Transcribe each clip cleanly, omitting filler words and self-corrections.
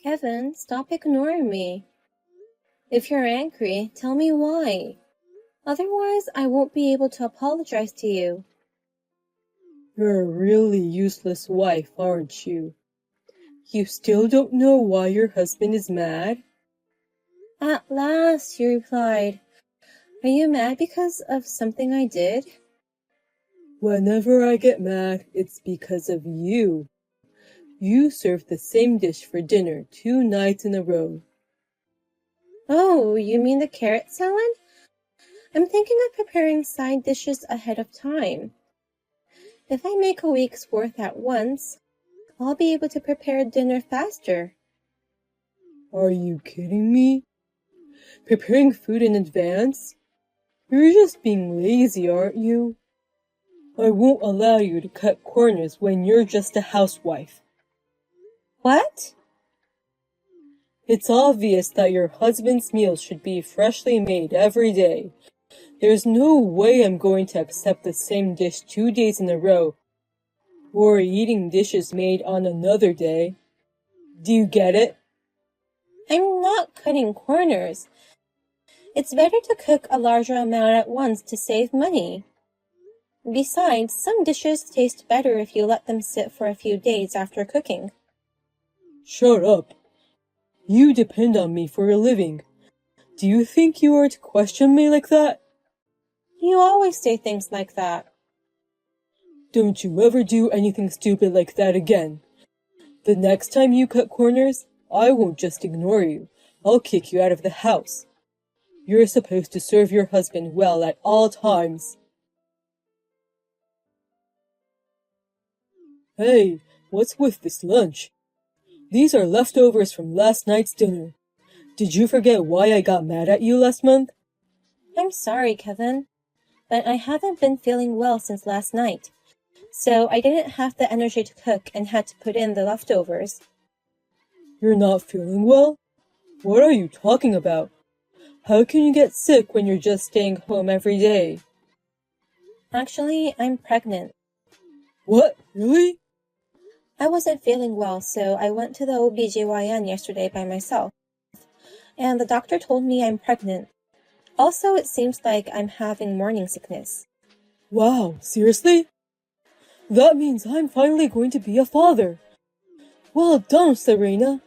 Kevin, stop ignoring me. If you're angry, tell me why. Otherwise, I won't be able to apologize to you. You're a really useless wife, aren't you? You still don't know why your husband is mad? At last, you replied. Are you mad because of something I did? Whenever I get mad, it's because of you. You served the same dish for dinner 2 nights in a row. Oh, you mean the carrot salad? I'm thinking of preparing side dishes ahead of time. If I make a week's worth at once, I'll be able to prepare dinner faster. Are you kidding me? Preparing food in advance? You're just being lazy, aren't you? I won't allow you to cut corners when you're just a housewife. What? It's obvious that your husband's meals should be freshly made every day. There's no way I'm going to accept the same dish 2 days in a row, or eating dishes made on another day. Do you get it? I'm not cutting corners. It's better to cook a larger amount at once to save money. Besides, some dishes taste better if you let them sit for a few days after cooking. Shut up. You depend on me for a living. Do you think you are to question me like that? You always say things like that. Don't you ever do anything stupid like that again. The next time you cut corners, I won't just ignore you. I'll kick you out of the house. You're supposed to serve your husband well at all times. Hey, what's with this lunch? These are leftovers from last night's dinner. Did you forget why I got mad at you last month? I'm sorry, Kevin, but I haven't been feeling well since last night, so I didn't have the energy to cook and had to put in the leftovers. You're not feeling well? What are you talking about? How can you get sick when you're just staying home every day? Actually, I'm pregnant. What? Really? I wasn't feeling well, so I went to the OBGYN yesterday by myself, and the doctor told me I'm pregnant. Also, it seems like I'm having morning sickness. Wow, seriously? That means I'm finally going to be a father. Well done, Serena.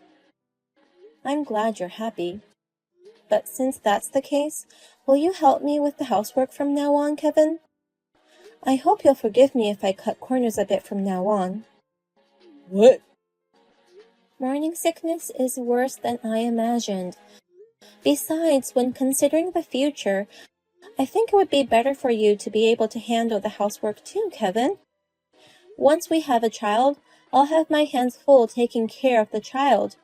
I'm glad you're happy. But since that's the case, will you help me with the housework from now on, Kevin? I hope you'll forgive me if I cut corners a bit from now on. What? Morning sickness is worse than I imagined. Besides, when considering the future, I think it would be better for you to be able to handle the housework too, Kevin. Once we have a child, I'll have my hands full taking care of the child.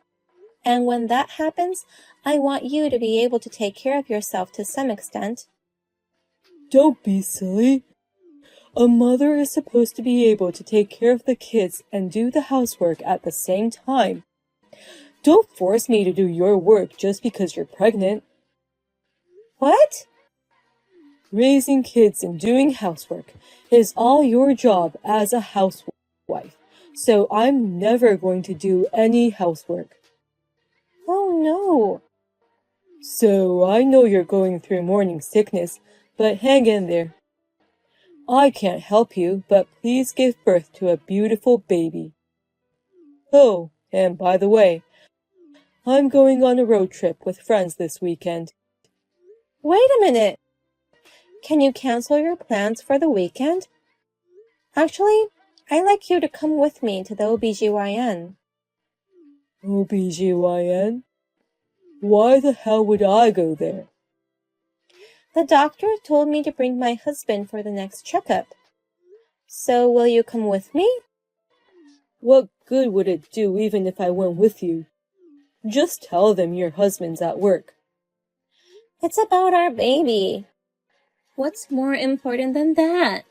And when that happens, I want you to be able to take care of yourself to some extent. Don't be silly. A mother is supposed to be able to take care of the kids and do the housework at the same time. Don't force me to do your work just because you're pregnant. What? Raising kids and doing housework is all your job as a housewife, so I'm never going to do any housework. Oh no. So I know you're going through morning sickness, but hang in there. I can't help you, but please give birth to a beautiful baby. Oh, and by the way, I'm going on a road trip with friends this weekend. Wait a minute. Can you cancel your plans for the weekend? Actually, I'd like you to come with me to the OBGYN. OBGYN? Why the hell would I go there? The doctor told me to bring my husband for the next checkup. So will you come with me? What good would it do even if I went with you? Just tell them your husband's at work. It's about our baby. What's more important than that?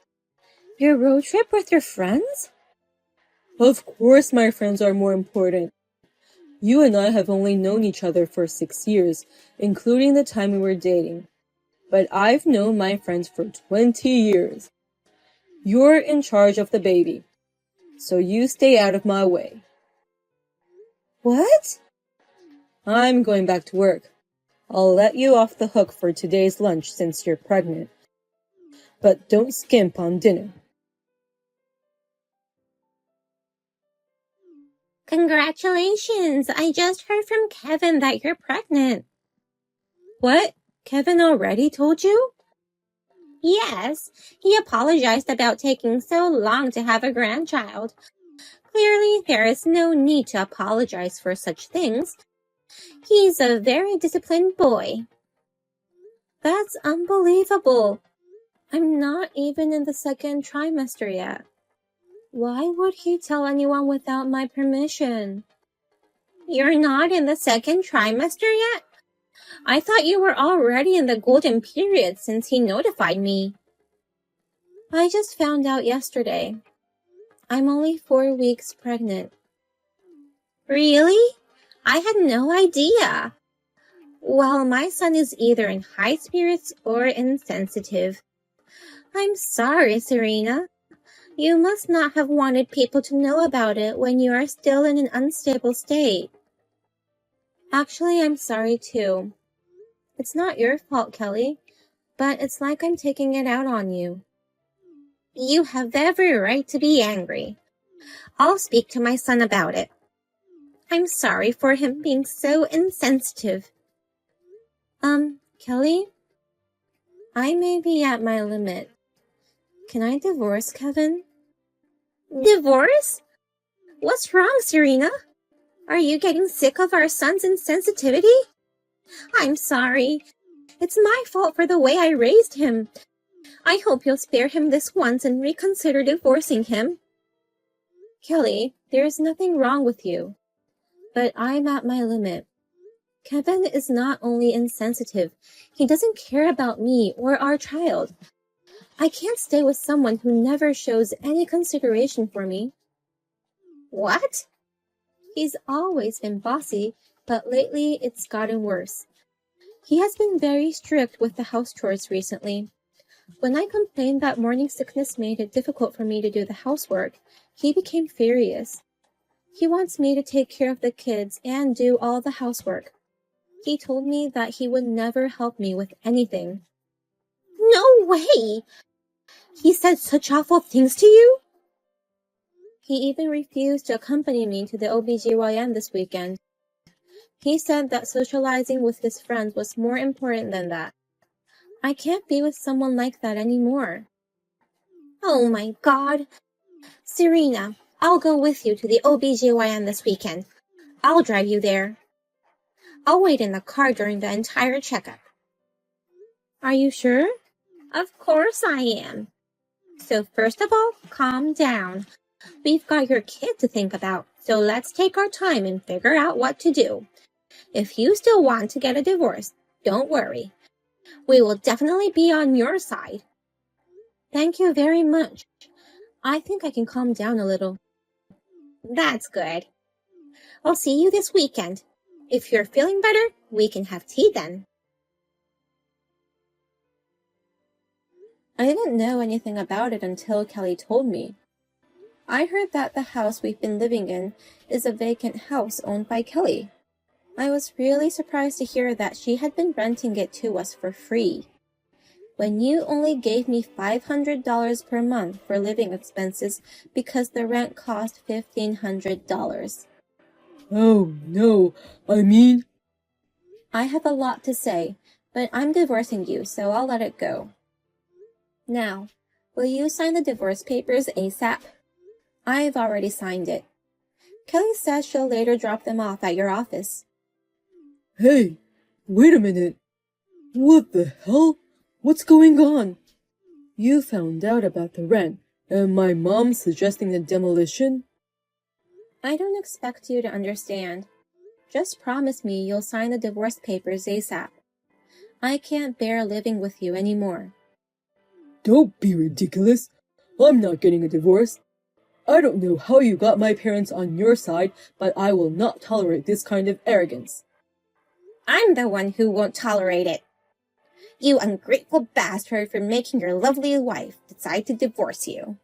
Your road trip with your friends? Of course my friends are more important. You and I have only known each other for 6 years, including the time we were dating. But I've known my friends for 20 years. You're in charge of the baby, so you stay out of my way. What? I'm going back to work. I'll let you off the hook for today's lunch since you're pregnant. But don't skimp on dinner. Congratulations! I just heard from Kevin that you're pregnant. What? Kevin already told you? Yes, he apologized about taking so long to have a grandchild. Clearly, there is no need to apologize for such things. He's a very disciplined boy. That's unbelievable. I'm not even in the second trimester yet. Why would he tell anyone without my permission? You're not in the second trimester yet? I thought you were already in the golden period since he notified me. I just found out yesterday. I'm only 4 weeks pregnant. Really? I had no idea. Well, my son is either in high spirits or insensitive. I'm sorry, Serena. You must not have wanted people to know about it when you are still in an unstable state. Actually, I'm sorry too. It's not your fault, Kelly, but it's like I'm taking it out on you. You have every right to be angry. I'll speak to my son about it. I'm sorry for him being so insensitive. Kelly? I may be at my limit. Can I divorce Kevin? Divorce? What's wrong, Serena? Are you getting sick of our son's insensitivity? I'm sorry. It's my fault for the way I raised him. I hope you'll spare him this once and reconsider divorcing him. Kelly, there's nothing wrong with you. But I'm at my limit. Kevin is not only insensitive, he doesn't care about me or our child. I can't stay with someone who never shows any consideration for me. What? He's always been bossy, but lately it's gotten worse. He has been very strict with the house chores recently. When I complained that morning sickness made it difficult for me to do the housework, he became furious. He wants me to take care of the kids and do all the housework. He told me that he would never help me with anything. No way! He said such awful things to you? He even refused to accompany me to the OBGYN this weekend. He said that socializing with his friends was more important than that. I can't be with someone like that anymore. Oh my God. Serena, I'll go with you to the OBGYN this weekend. I'll drive you there. I'll wait in the car during the entire checkup. Are you sure? Of course I am. So first of all, calm down. We've got your kid to think about, so let's take our time and figure out what to do. If you still want to get a divorce, don't worry. We will definitely be on your side. Thank you very much. I think I can calm down a little. That's good. I'll see you this weekend. If you're feeling better, we can have tea then. I didn't know anything about it until Kelly told me. I heard that the house we've been living in is a vacant house owned by Kelly. I was really surprised to hear that she had been renting it to us for free. When you only gave me $500 per month for living expenses because the rent cost $1,500. Oh, no, I have a lot to say, but I'm divorcing you, so I'll let it go. Now, will you sign the divorce papers ASAP? I've already signed it. Kelly says she'll later drop them off at your office. Hey, wait a minute. What the hell? What's going on? You found out about the rent, and my mom suggesting the demolition? I don't expect you to understand. Just promise me you'll sign the divorce papers ASAP. I can't bear living with you anymore. Don't be ridiculous. I'm not getting a divorce. I don't know how you got my parents on your side, but I will not tolerate this kind of arrogance. I'm the one who won't tolerate it. You ungrateful bastard for making your lovely wife decide to divorce you.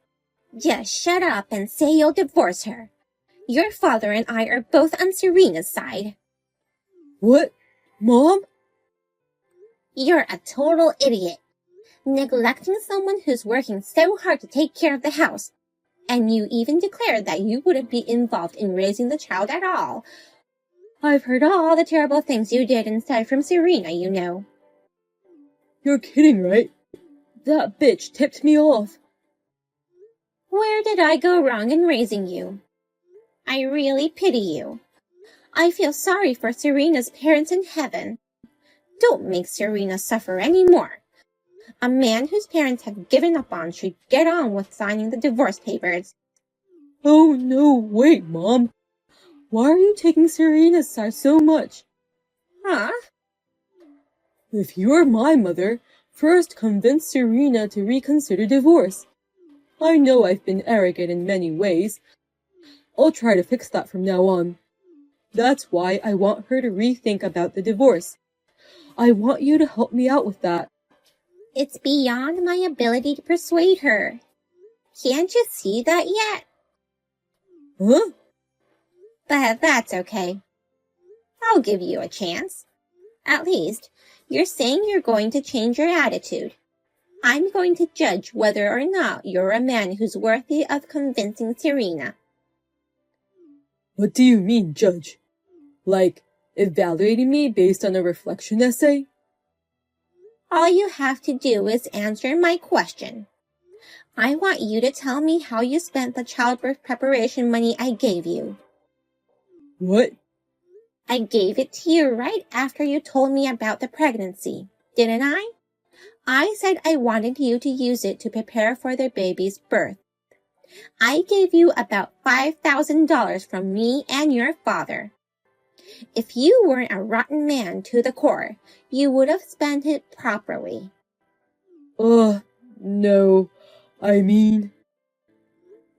Just shut up and say you'll divorce her. Your father and I are both on Serena's side. What? Mom? You're a total idiot. Neglecting someone who's working so hard to take care of the house. And you even declared that you wouldn't be involved in raising the child at all. I've heard all the terrible things you did instead from Serena, you know. You're kidding, right? That bitch tipped me off. Where did I go wrong in raising you? I really pity you. I feel sorry for Serena's parents in heaven. Don't make Serena suffer anymore. A man whose parents have given up on should get on with signing the divorce papers. Oh no, wait, Mom. Why are you taking Serena's side so much? Huh? If you're my mother, first convince Serena to reconsider divorce. I know I've been arrogant in many ways. I'll try to fix that from now on. That's why I want her to rethink about the divorce. I want you to help me out with that. It's beyond my ability to persuade her. Can't you see that yet? Huh? But that's okay. I'll give you a chance. At least, you're saying you're going to change your attitude. I'm going to judge whether or not you're a man who's worthy of convincing Serena. What do you mean, Judge? Like, evaluating me based on a reflection essay? All you have to do is answer my question. I want you to tell me how you spent the childbirth preparation money I gave you. What? I gave it to you right after you told me about the pregnancy, didn't I? I said I wanted you to use it to prepare for the baby's birth. I gave you about $5,000 from me and your father. If you weren't a rotten man to the core, you would have spent it properly. No. I mean...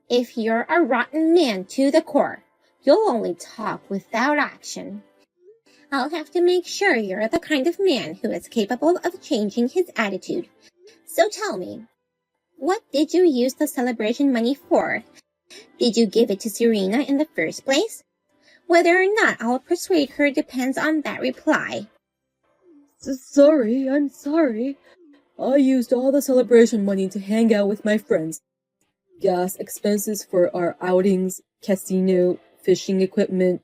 If you're a rotten man to the core, you'll only talk without action. I'll have to make sure you're the kind of man who is capable of changing his attitude. So tell me, what did you use the celebration money for? Did you give it to Serena in the first place? Whether or not I'll persuade her depends on that reply. Sorry, I'm sorry. I used all the celebration money to hang out with my friends. Gas expenses for our outings, casino, fishing equipment.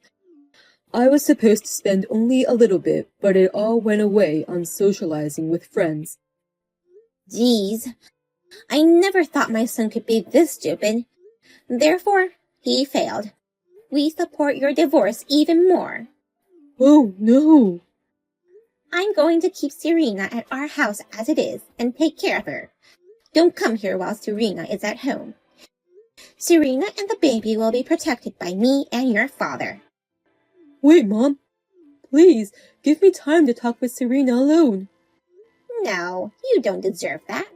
I was supposed to spend only a little bit, but it all went away on socializing with friends. Geez, I never thought my son could be this stupid. Therefore, he failed. We support your divorce even more. Oh, no. I'm going to keep Serena at our house as it is and take care of her. Don't come here while Serena is at home. Serena and the baby will be protected by me and your father. Wait, Mom. Please, give me time to talk with Serena alone. No, you don't deserve that.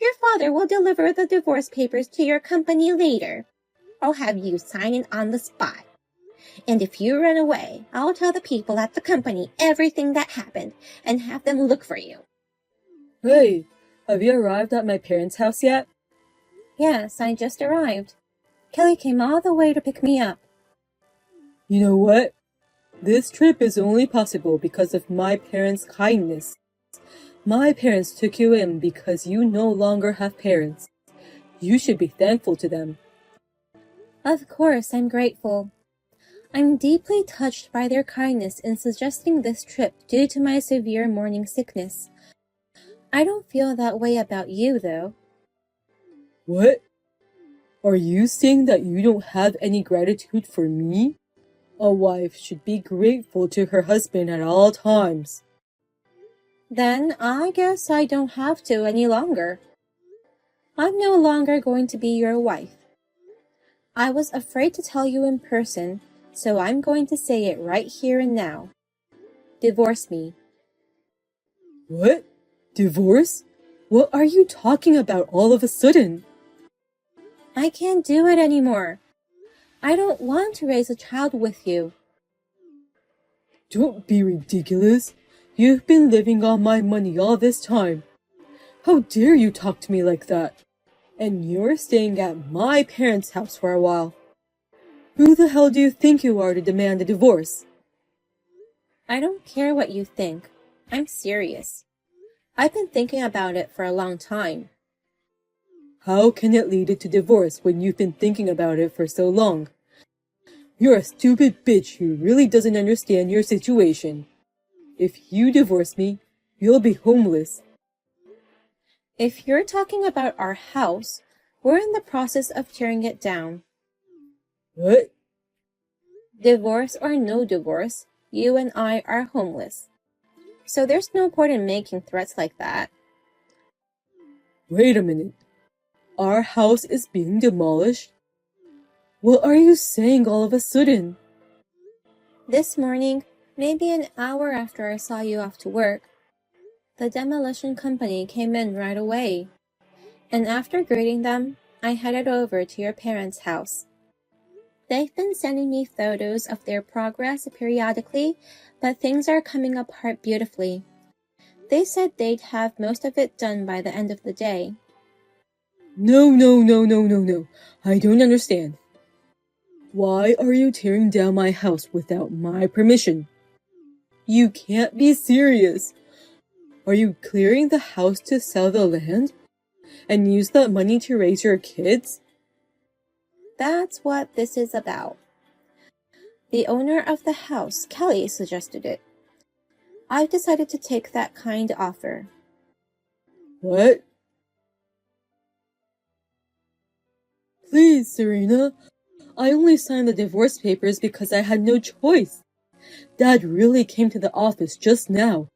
Your father will deliver the divorce papers to your company later. I'll have you sign it on the spot. And if you run away, I'll tell the people at the company everything that happened and have them look for you. Hey, have you arrived at my parents' house yet? Yes, I just arrived. Kelly came all the way to pick me up. You know what? This trip is only possible because of my parents' kindness. My parents took you in because you no longer have parents. You should be thankful to them. Of course, I'm grateful. I'm deeply touched by their kindness in suggesting this trip due to my severe morning sickness. I don't feel that way about you, though. What? Are you saying that you don't have any gratitude for me? A wife should be grateful to her husband at all times. Then I guess I don't have to any longer. I'm no longer going to be your wife. I was afraid to tell you in person, so I'm going to say it right here and now. Divorce me. What? Divorce? What are you talking about all of a sudden? I can't do it anymore. I don't want to raise a child with you. Don't be ridiculous. You've been living on my money all this time. How dare you talk to me like that? And you're staying at my parents' house for a while. Who the hell do you think you are to demand a divorce? I don't care what you think. I'm serious. I've been thinking about it for a long time. How can it lead to divorce when you've been thinking about it for so long? You're a stupid bitch who really doesn't understand your situation. If you divorce me, you'll be homeless. If you're talking about our house, we're in the process of tearing it down. What? Divorce or no divorce, you and I are homeless. So there's no point in making threats like that. Wait a minute. Our house is being demolished? What are you saying all of a sudden? This morning, maybe an hour after I saw you off to work, the demolition company came in right away. And after greeting them, I headed over to your parents' house. They've been sending me photos of their progress periodically, but things are coming apart beautifully. They said they'd have most of it done by the end of the day. No. I don't understand. Why are you tearing down my house without my permission? You can't be serious. Are you clearing the house to sell the land and use that money to raise your kids? That's what this is about. The owner of the house, Kelly, suggested it. I've decided to take that kind offer. What? Please, Serena. I only signed the divorce papers because I had no choice. Dad really came to the office just now.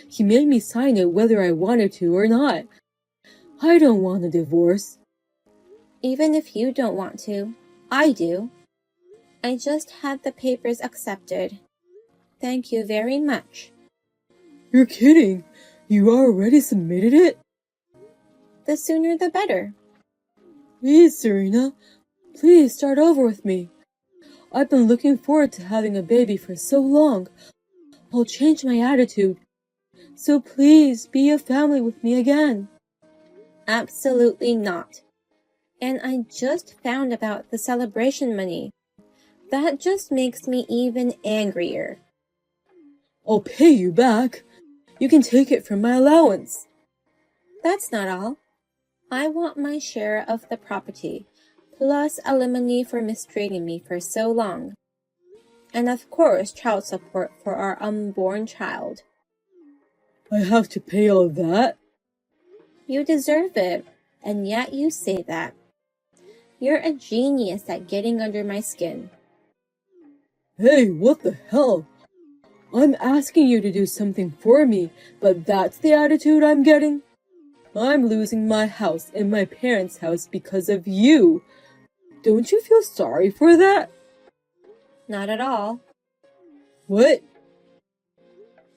He made me sign it whether I wanted to or not. I don't want a divorce. Even if you don't want to, I do. I just had the papers accepted. Thank you very much. You're kidding. You already submitted it? The sooner the better. Please, Serena. Please start over with me. I've been looking forward to having a baby for so long. I'll change my attitude. So please be a family with me again. Absolutely not. And I just found about the celebration money. That just makes me even angrier. I'll pay you back. You can take it from my allowance. That's not all. I want my share of the property, plus alimony for mistreating me for so long. And of course, child support for our unborn child. I have to pay all that? You deserve it, and yet you say that. You're a genius at getting under my skin. Hey, what the hell? I'm asking you to do something for me, but that's the attitude I'm getting? I'm losing my house and my parents' house because of you. Don't you feel sorry for that? Not at all. What?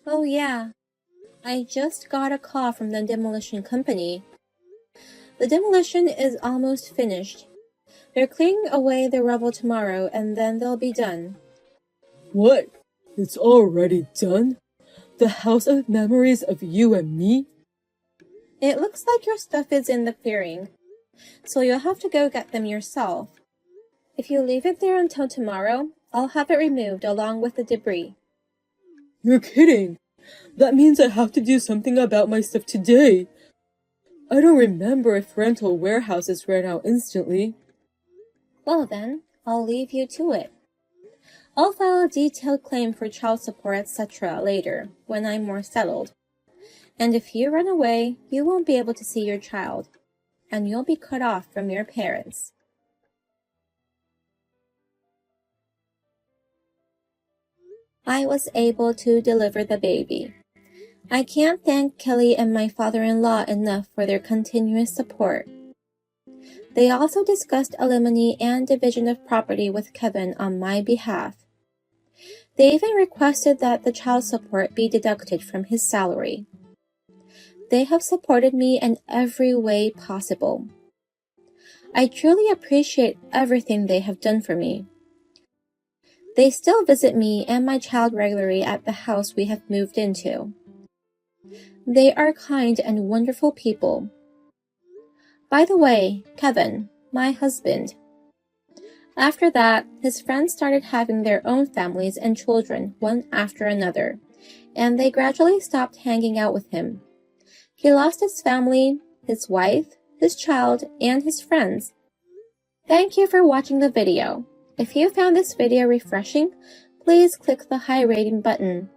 Oh yeah, I just got a call from the demolition company. The demolition is almost finished. They're clearing away the rubble tomorrow and then they'll be done. What? It's already done? The house of memories of you and me? It looks like your stuff is in the clearing, so you'll have to go get them yourself. If you leave it there until tomorrow, I'll have it removed along with the debris. You're kidding. That means I have to do something about my stuff today. I don't remember if rental warehouses ran out instantly. Well then, I'll leave you to it. I'll file a detailed claim for child support, etc. later, when I'm more settled. And if you run away, you won't be able to see your child, and you'll be cut off from your parents. I was able to deliver the baby. I can't thank Kelly and my father-in-law enough for their continuous support. They also discussed alimony and division of property with Kevin on my behalf. They even requested that the child support be deducted from his salary. They have supported me in every way possible. I truly appreciate everything they have done for me. They still visit me and my child regularly at the house we have moved into. They are kind and wonderful people. By the way, Kevin, my husband, After that, his friends started having their own families and children one after another, and they gradually stopped hanging out with him. He lost his family, his wife, his child, and his friends. Thank you for watching the video. If you found this video refreshing, please click the high rating button.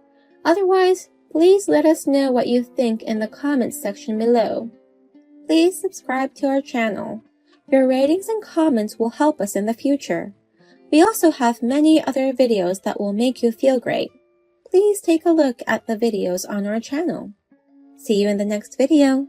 Otherwise, please let us know what you think in the comments section below. Please subscribe to our channel. Your ratings and comments will help us in the future. We also have many other videos that will make you feel great. Please take a look at the videos on our channel. See you in the next video.